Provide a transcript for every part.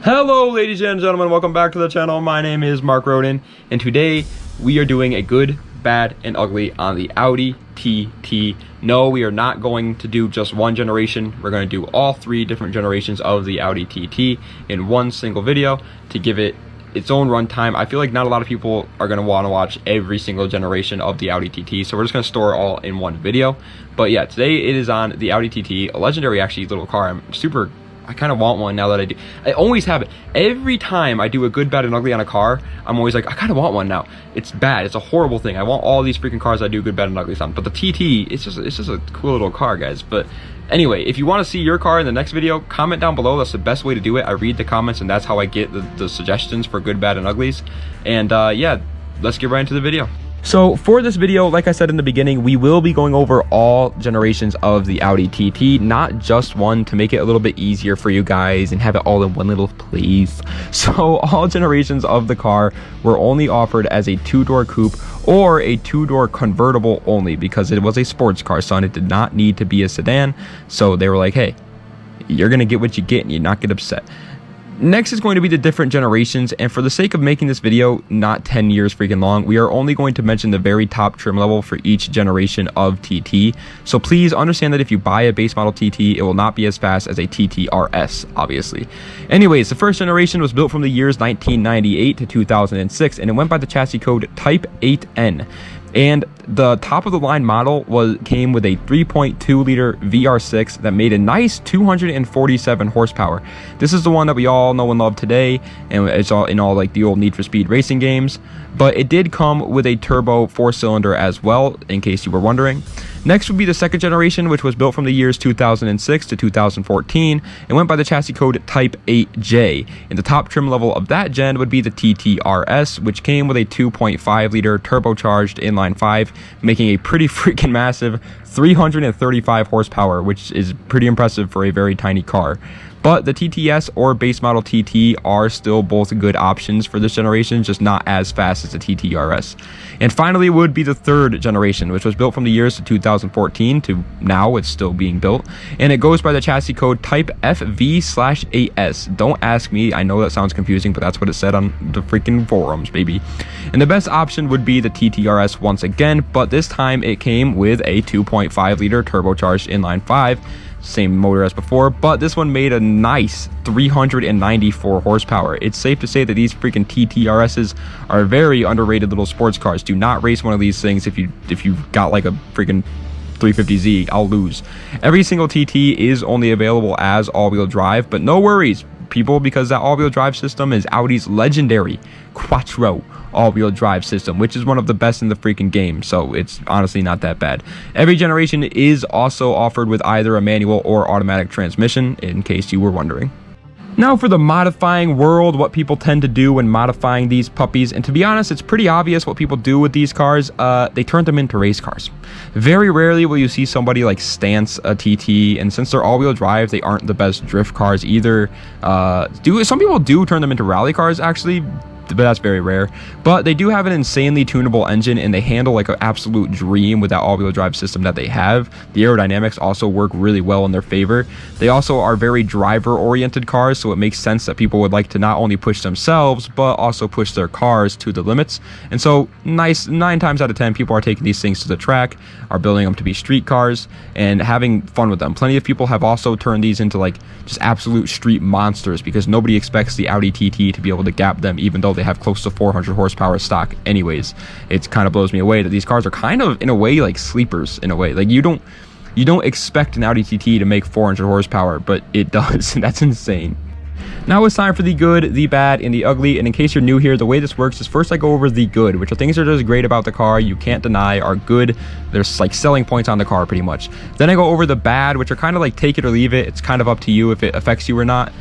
Hello ladies and gentlemen, welcome back to the channel. My name is Mark Roden, and today we are doing a good, bad, and ugly on the Audi TT. No, we are not going to do just one generation. We're going to do all three different generations of the Audi TT in one single video to give it its own runtime. I feel like not a lot of people are going to want to watch every single generation of the Audi TT, so we're just going to store it all in one video. But yeah, today it is on the Audi TT, a legendary actually little car. I kind of want one now that I do. I always have it. Every time I do a good, bad, and ugly on a car, I'm always like, I kind of want one now. It's bad. It's a horrible thing. I want all these freaking cars I do good, bad, and ugly on. But the TT, it's just a cool little car, guys. But anyway, if you want to see your car in the next video, comment down below. That's the best way to do it. I read the comments, and that's how I get the suggestions for good, bad, and uglies. And yeah, let's get right into the video. So for this video, like I said in the beginning, we will be going over all generations of the Audi TT, not just one, to make it a little bit easier for you guys and have it all in one little place. So all generations of the car were only offered as a two-door coupe or a two-door convertible only, because it was a sports car, son. It did not need to be a sedan. So they were like, hey, you're gonna get what you get and you're not get upset. Next is going to be the different generations, and for the sake of making this video not 10 years freaking long, we are only going to mention the very top trim level for each generation of TT. So please understand that if you buy a base model TT, it will not be as fast as a TT RS, obviously. Anyways, the first generation was built from the years 1998 to 2006, and it went by the chassis code Type 8N. And the top of the line model came with a 3.2 liter VR6 that made a nice 247 horsepower. This is the one that we all know and love today, and it's all in all like the old Need for Speed racing games. But it did come with a turbo 4-cylinder as well, in case you were wondering. Next would be the second generation, which was built from the years 2006 to 2014 and went by the chassis code Type 8J. And the top trim level of that gen would be the TT RS, which came with a 2.5 liter turbocharged inline 5, making a pretty freaking massive 335 horsepower, which is pretty impressive for a very tiny car. But the TTS or base model TT are still both good options for this generation, just not as fast as the TT RS. And finally would be the third generation, which was built from the years to 2014 to now. It's still being built, and it goes by the chassis code Type FV/AS. Don't ask me, I know that sounds confusing, but that's what it said on the freaking forums, baby. And the best option would be the TT RS once again, but this time it came with a 2.5 liter turbocharged inline 5, same motor as before, but this one made a nice 394 horsepower. It's safe to say that these freaking TTRSs are very underrated little sports cars. Do not race one of these things if you've got like a freaking 350Z. I'll lose. Every single TT is only available as all-wheel drive, but no worries, people, because that all-wheel drive system is Audi's legendary Quattro all-wheel drive system, which is one of the best in the freaking game, so it's honestly not that bad. Every generation is also offered with either a manual or automatic transmission, in case you were wondering. Now for the modifying world, what people tend to do when modifying these puppies, and to be honest, it's pretty obvious what people do with these cars. They turn them into race cars. Very rarely will you see somebody like stance a TT, and since they're all-wheel drive, they aren't the best drift cars either. Some people do turn them into rally cars, actually, but that's very rare. But they do have an insanely tunable engine, and they handle like an absolute dream with that all-wheel drive system that they have. The aerodynamics also work really well in their favor. They also are very driver-oriented cars, so it makes sense that people would like to not only push themselves, but also push their cars to the limits. And so 9 times out of 10, people are taking these things to the track, are building them to be street cars, and having fun with them. Plenty of people have also turned these into like just absolute street monsters, because nobody expects the Audi TT to be able to gap them, even though they have close to 400 horsepower stock anyways. It kind of blows me away that these cars are kind of in a way like sleepers in a way. Like you don't expect an Audi TT to make 400 horsepower, but it does. That's insane. Now it's time for the good, the bad, and the ugly. And in case you're new here, the way this works is first I go over the good, which are things that are just great about the car, you can't deny are good. There's like selling points on the car pretty much. Then I go over the bad, which are kind of like take it or leave it. It's kind of up to you if it affects you or not.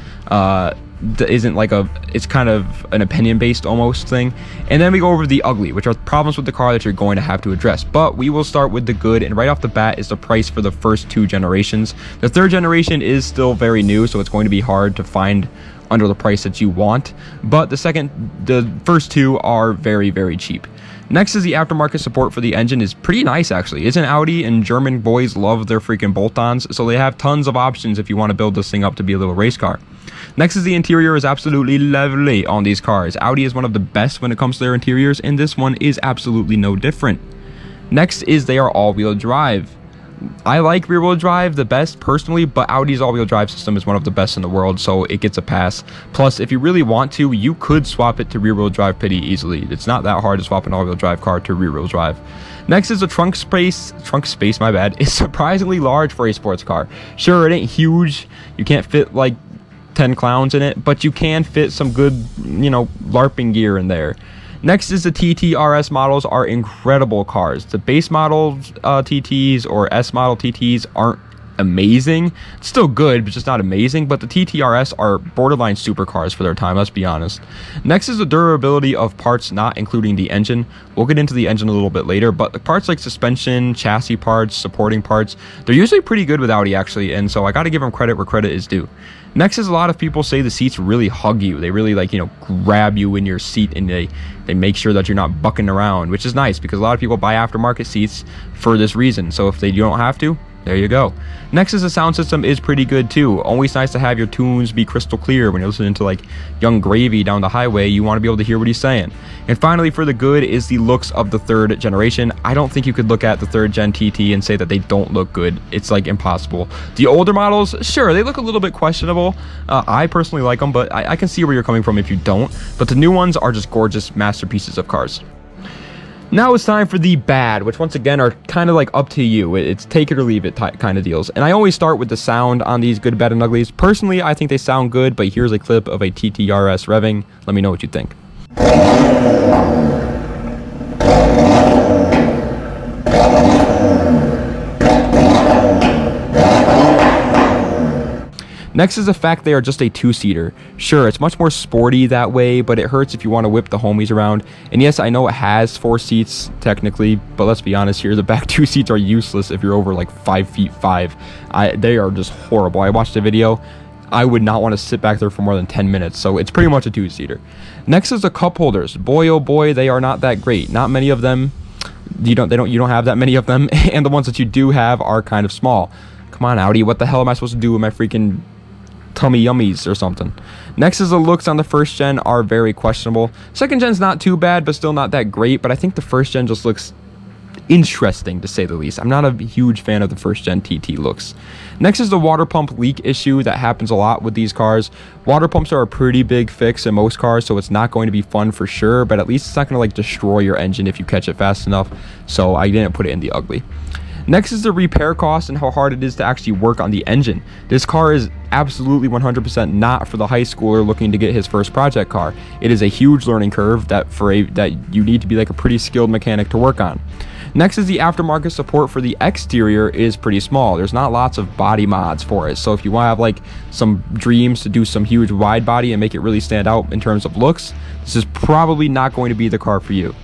It's kind of an opinion based almost thing. And then we go over the ugly, which are problems with the car that you're going to have to address. But we will start with the good, and right off the bat is the price for the first two generations. The third generation is still very new, so it's going to be hard to find under the price that you want, but the first two are very, very cheap. Next is the aftermarket support for the engine is pretty nice, actually. It's an Audi, and German boys love their freaking bolt-ons, so they have tons of options if you want to build this thing up to be a little race car. Next is the interior is absolutely lovely on these cars. Audi is one of the best when it comes to their interiors, and this one is absolutely no different. Next is they are all-wheel drive. I like rear-wheel drive the best personally, but Audi's all-wheel drive system is one of the best in the world, so it gets a pass. Plus, if you really want to, you could swap it to rear-wheel drive pretty easily. It's not that hard to swap an all-wheel drive car to rear-wheel drive. Next is the trunk space, my bad, is surprisingly large for a sports car. Sure, it ain't huge. You can't fit like 10 clowns in it, but you can fit some good, LARPing gear in there. Next is the TT-RS models are incredible cars. The base model TTs or S model TTs aren't amazing. It's still good, but just not amazing. But the TT-RS are borderline supercars for their time, let's be honest. Next is the durability of parts, not including the engine. We'll get into the engine a little bit later, but the parts like suspension, chassis parts, supporting parts, they're usually pretty good with Audi actually, and so I gotta give them credit where credit is due. Next is a lot of people say the seats really hug you. They really grab you in your seat, and they make sure that you're not bucking around, which is nice because a lot of people buy aftermarket seats for this reason. So if you don't have to, there you go. Next is the sound system is pretty good too. Always nice to have your tunes be crystal clear when you're listening to like Young Gravy down the highway. You want to be able to hear what he's saying. And finally, for the good is the looks of the third generation. I don't think you could look at the third gen TT and say that they don't look good. It's like impossible. The older models, sure, they look a little bit questionable. I personally like them, but I can see where you're coming from if you don't. But the new ones are just gorgeous masterpieces of cars. Now it's time for the bad, which once again are kind of like up to you. It's take it or leave it kind of deals. And I always start with the sound on these good, bad, and uglies. Personally, I think they sound good, but here's a clip of a TT-RS revving. Let me know what you think. Next is the fact they are just a two-seater. Sure, it's much more sporty that way, but it hurts if you want to whip the homies around. And yes, I know it has 4 seats technically, but let's be honest here, the back 2 seats are useless if you're over like 5'5". They are just horrible. I watched a video. I would not want to sit back there for more than 10 minutes, so it's pretty much a two-seater. Next is the cup holders. Boy, oh boy, they are not that great. Not many of them. You don't have that many of them, and the ones that you do have are kind of small. Come on, Audi, what the hell am I supposed to do with my freaking tummy yummies or something? Next is the looks on the first gen are very questionable. Second gen's not too bad, but still not that great. But I think the first gen just looks interesting, to say the least. I'm not a huge fan of the first gen TT looks. Next is the water pump leak issue that happens a lot with these cars. Water pumps are a pretty big fix in most cars, so it's not going to be fun for sure, but at least it's not going to like destroy your engine if you catch it fast enough. So I didn't put it in the ugly. Next is the repair cost and how hard it is to actually work on the engine. This car is absolutely 100% not for the high schooler looking to get his first project car. It is a huge learning curve that you need to be like a pretty skilled mechanic to work on. Next is the aftermarket support for the exterior is pretty small. There's not lots of body mods for it. So if you want to have like some dreams to do some huge wide body and make it really stand out in terms of looks, this is probably not going to be the car for you.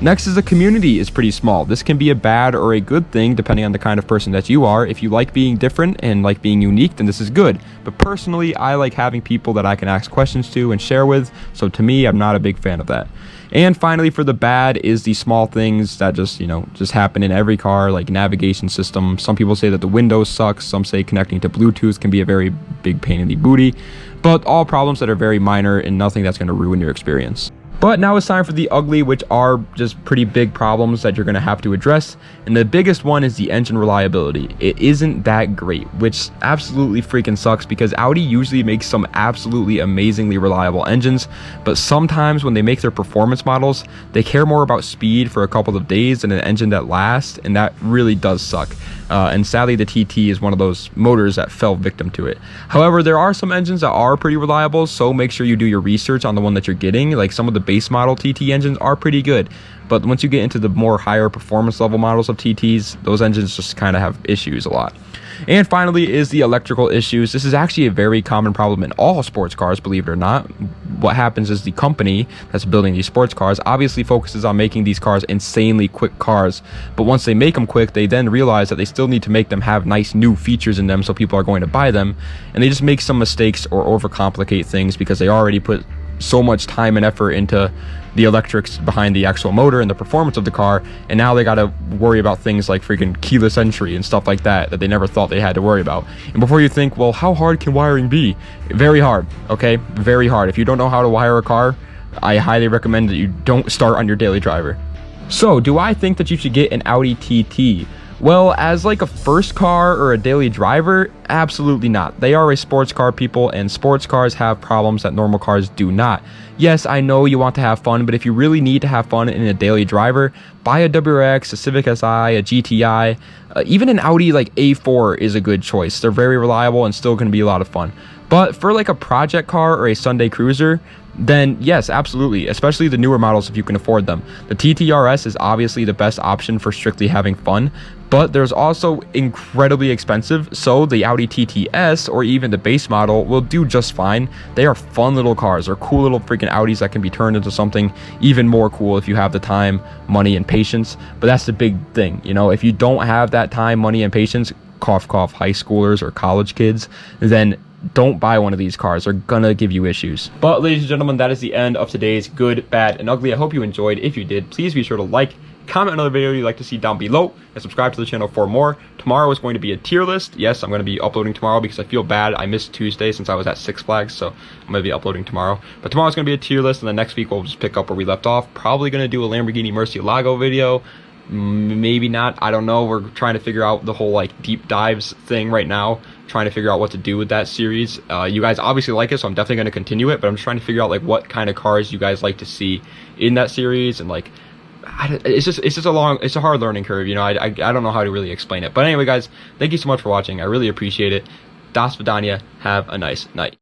Next is the community is pretty small. This can be a bad or a good thing depending on the kind of person that you are. If you like being different and like being unique, then this is good. But personally, I like having people that I can ask questions to and share with. So to me, I'm not a big fan of that. And finally, for the bad is the small things that just happen in every car, like navigation system. Some people say that the Windows sucks. Some say connecting to Bluetooth can be a very big pain in the booty. But all problems that are very minor and nothing that's going to ruin your experience. But now it's time for the ugly, which are just pretty big problems that you're going to have to address. And the biggest one is the engine reliability. It isn't that great, which absolutely freaking sucks because Audi usually makes some absolutely amazingly reliable engines. But sometimes when they make their performance models, they care more about speed for a couple of days than an engine that lasts. And that really does suck. And sadly, the TT is one of those motors that fell victim to it. However, there are some engines that are pretty reliable, so make sure you do your research on the one that you're getting. Like some of the base model TT engines are pretty good, but once you get into the more higher performance level models of TTs, those engines just kind of have issues a lot. And finally is the electrical issues. This is actually a very common problem in all sports cars, believe it or not. What happens is the company that's building these sports cars obviously focuses on making these cars insanely quick cars, but once they make them quick, they then realize that they still need to make them have nice new features in them so people are going to buy them, and they just make some mistakes or overcomplicate things because they already put so much time and effort into the electrics behind the actual motor and the performance of the car, and now they got to worry about things like freaking keyless entry and stuff like that they never thought they had to worry about. And before you think, well, how hard can wiring be? Very hard, okay? Very hard. If you don't know how to wire a car, I highly recommend that you don't start on your daily driver. So, do I think that you should get an Audi TT? Well, as like a first car or a daily driver, absolutely not. They are a sports car, people, and sports cars have problems that normal cars do not. Yes, I know you want to have fun, but if you really need to have fun in a daily driver, buy a WRX, a Civic Si, a GTI, even an Audi like A4 is a good choice. They're very reliable and still going to be a lot of fun. But for like a project car or a Sunday cruiser, then yes, absolutely, especially the newer models if you can afford them. The TTRS is obviously the best option for strictly having fun, but there's also incredibly expensive, so the Audi TTS or even the base model will do just fine. They are fun little cars. They're cool little freaking Audis that can be turned into something even more cool if you have the time, money, and patience. But that's the big thing, you know, if you don't have that time, money, and patience, cough, cough, high schoolers or college kids, then don't buy one of these cars. They're gonna give you issues. But ladies and gentlemen, that is the end of today's good, bad, and ugly. I hope you enjoyed. If you did, please be sure to like, comment another video you'd like to see down below, and subscribe to the channel for more. Tomorrow is going to be a tier list. Yes, I'm going to be uploading tomorrow because I feel bad. I missed Tuesday since I was at Six Flags, so I'm going to be uploading tomorrow. But tomorrow's going to be a tier list, and then next week we'll just pick up where we left off. Probably going to do a Lamborghini Murcielago video. Maybe not, I don't know. We're trying to figure out the whole like deep dives thing right now, trying to figure out what to do with that series. You guys obviously like it, so I'm definitely going to continue it, but I'm just trying to figure out like what kind of cars you guys like to see in that series, and like it's just a hard learning curve, you know. I don't know how to really explain it. But anyway guys, thank you so much for watching. I really appreciate it. Das Vidania, have a nice night.